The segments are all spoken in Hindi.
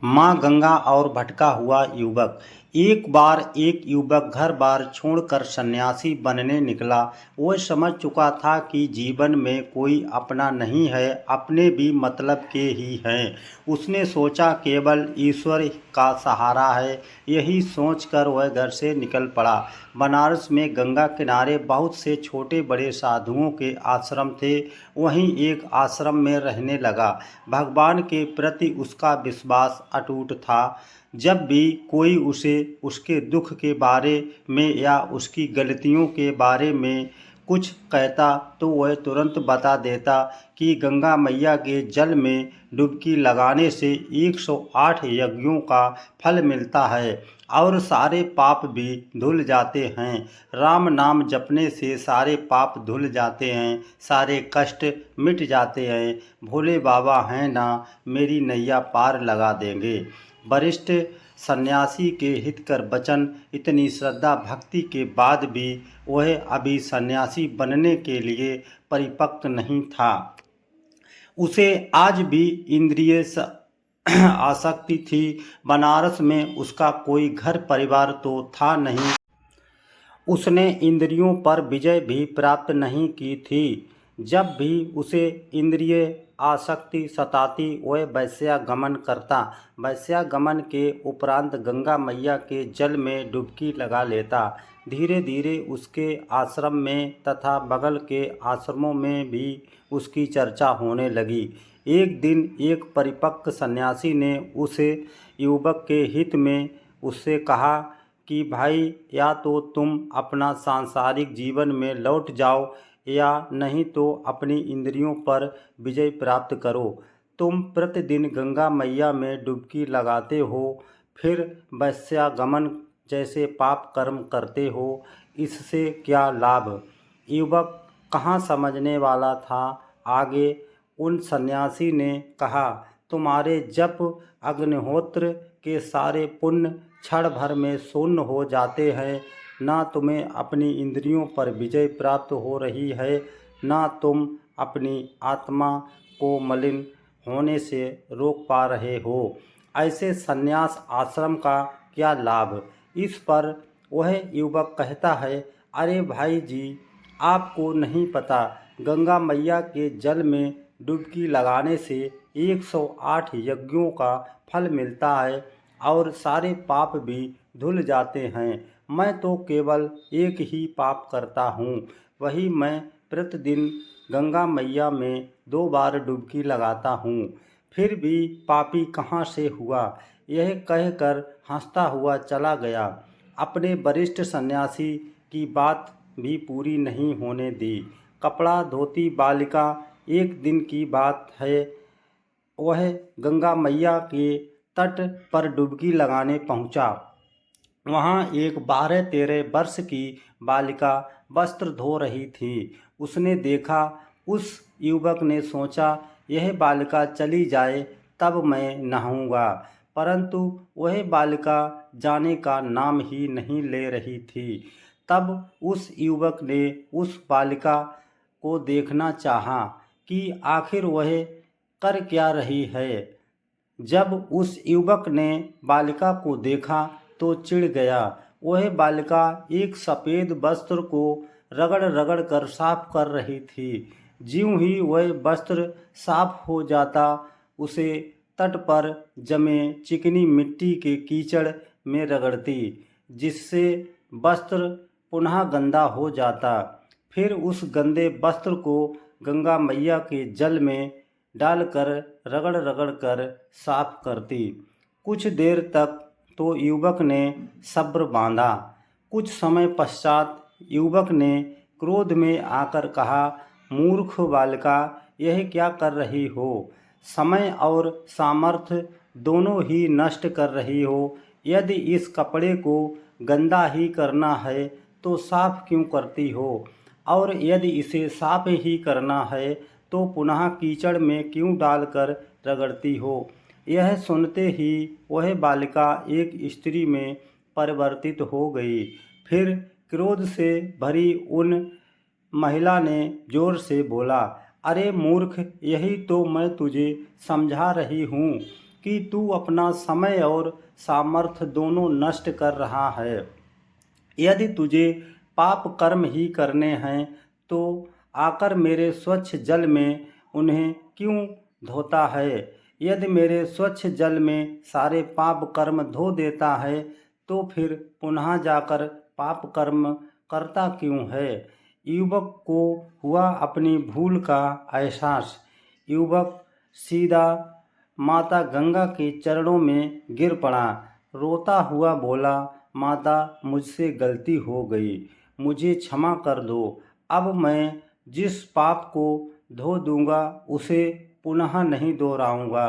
माँ गंगा और भटका हुआ युवक। एक बार एक युवक घर बार छोड़कर सन्यासी बनने निकला। वह समझ चुका था कि जीवन में कोई अपना नहीं है, अपने भी मतलब के ही हैं। उसने सोचा केवल ईश्वर का सहारा है। यही सोचकर वह घर से निकल पड़ा। बनारस में गंगा किनारे बहुत से छोटे बड़े साधुओं के आश्रम थे। वहीं एक आश्रम में रहने लगा। भगवान के प्रति उसका विश्वास अटूट था। जब भी कोई उसे उसके दुख के बारे में या उसकी गलतियों के बारे में कुछ कहता तो वह तुरंत बता देता कि गंगा मैया के जल में डुबकी लगाने से 108 यज्ञों का फल मिलता है और सारे पाप भी धुल जाते हैं। राम नाम जपने से सारे पाप धुल जाते हैं, सारे कष्ट मिट जाते हैं। भोले बाबा हैं ना, मेरी नैया पार लगा देंगे। वरिष्ठ सन्यासी के हितकर वचन। इतनी श्रद्धा भक्ति के बाद भी वह अभी सन्यासी बनने के लिए परिपक्व नहीं था। उसे आज भी इंद्रिय आसक्ति थी। बनारस में उसका कोई घर परिवार तो था नहीं। उसने इंद्रियों पर विजय भी प्राप्त नहीं की थी। जब भी उसे इंद्रिय आसक्ति सताती वह वैश्यागमन करता। वैश्यागमन के उपरांत गंगा मैया के जल में डुबकी लगा लेता। धीरे धीरे उसके आश्रम में तथा बगल के आश्रमों में भी उसकी चर्चा होने लगी। एक दिन एक परिपक्व सन्यासी ने उस युवक के हित में उससे कहा कि भाई, या तो तुम अपना सांसारिक जीवन में लौट जाओ या नहीं तो अपनी इंद्रियों पर विजय प्राप्त करो। तुम प्रतिदिन गंगा मैया में डुबकी लगाते हो, फिर वैश्यागमन जैसे पाप कर्म करते हो, इससे क्या लाभ। युवक कहाँ समझने वाला था। आगे उन सन्यासी ने कहा, तुम्हारे जप अग्निहोत्र के सारे पुण्य क्षण भर में शून्य हो जाते हैं। ना तुम्हें अपनी इंद्रियों पर विजय प्राप्त हो रही है, ना तुम अपनी आत्मा को मलिन होने से रोक पा रहे हो। ऐसे संन्यास आश्रम का क्या लाभ। इस पर वह युवक कहता है, अरे भाई जी, आपको नहीं पता, गंगा मैया के जल में डुबकी लगाने से 108 यज्ञों का फल मिलता है और सारे पाप भी धुल जाते हैं। मैं तो केवल एक ही पाप करता हूँ, वही मैं प्रतिदिन गंगा मैया में 2 बार डुबकी लगाता हूँ, फिर भी पापी कहाँ से हुआ। यह कहकर हंसता हुआ चला गया। अपने वरिष्ठ सन्यासी की बात भी पूरी नहीं होने दी। कपड़ा धोती बालिका। एक दिन की बात है, वह गंगा मैया के तट पर डुबकी लगाने पहुंचा। वहां एक 12-13 वर्ष की बालिका वस्त्र धो रही थी। उसने देखा। उस युवक ने सोचा, यह बालिका चली जाए तब मैं नहाऊंगा। परंतु वह बालिका जाने का नाम ही नहीं ले रही थी। तब उस युवक ने उस बालिका को देखना चाहा कि आखिर वह कर क्या रही है। जब उस युवक ने बालिका को देखा तो चिढ़ गया। वह बालिका एक सफ़ेद वस्त्र को रगड़ रगड़ कर साफ कर रही थी। ज्यों ही वह वस्त्र साफ हो जाता, उसे तट पर जमे चिकनी मिट्टी के कीचड़ में रगड़ती, जिससे वस्त्र पुनः गंदा हो जाता। फिर उस गंदे वस्त्र को गंगा मैया के जल में डालकर रगड़ रगड़ कर साफ करती। कुछ देर तक तो युवक ने सब्र बांधा। कुछ समय पश्चात युवक ने क्रोध में आकर कहा, मूर्ख बालिका, यह क्या कर रही हो। समय और सामर्थ्य दोनों ही नष्ट कर रही हो। यदि इस कपड़े को गंदा ही करना है तो साफ क्यों करती हो, और यदि इसे साफ ही करना है तो पुनः कीचड़ में क्यों डालकर रगड़ती हो। यह सुनते ही वह बालिका एक स्त्री में परिवर्तित हो गई। फिर क्रोध से भरी उन महिला ने जोर से बोला, अरे मूर्ख, यही तो मैं तुझे समझा रही हूँ। कि तू अपना समय और सामर्थ्य दोनों नष्ट कर रहा है। यदि तुझे पाप कर्म ही करने हैं तो आकर मेरे स्वच्छ जल में उन्हें क्यों धोता है। यदि मेरे स्वच्छ जल में सारे पाप कर्म धो देता है तो फिर पुनः जाकर पाप कर्म करता क्यों है। युवक को हुआ अपनी भूल का एहसास। युवक सीधा माता गंगा के चरणों में गिर पड़ा। रोता हुआ बोला, माता मुझसे गलती हो गई, मुझे क्षमा कर दो। अब मैं जिस पाप को धो दूंगा उसे पुनः नहीं दोहराऊंगा।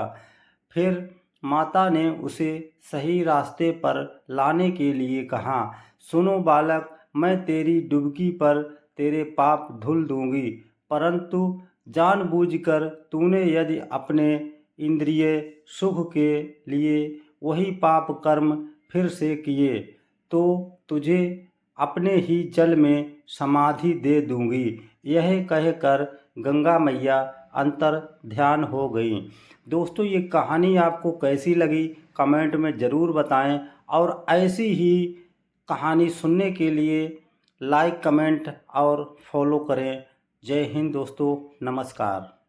फिर माता ने उसे सही रास्ते पर लाने के लिए कहा, सुनो बालक, मैं तेरी डुबकी पर तेरे पाप धुल दूंगी, परंतु जानबूझकर तूने यदि अपने इंद्रिय सुख के लिए वही पाप कर्म फिर से किए तो तुझे अपने ही जल में समाधि दे दूंगी। यह कहकर गंगा मैया अंतर ध्यान हो गई। दोस्तों, ये कहानी आपको कैसी लगी कमेंट में ज़रूर बताएं और ऐसी ही कहानी सुनने के लिए लाइक कमेंट और फॉलो करें। जय हिंद दोस्तों, नमस्कार।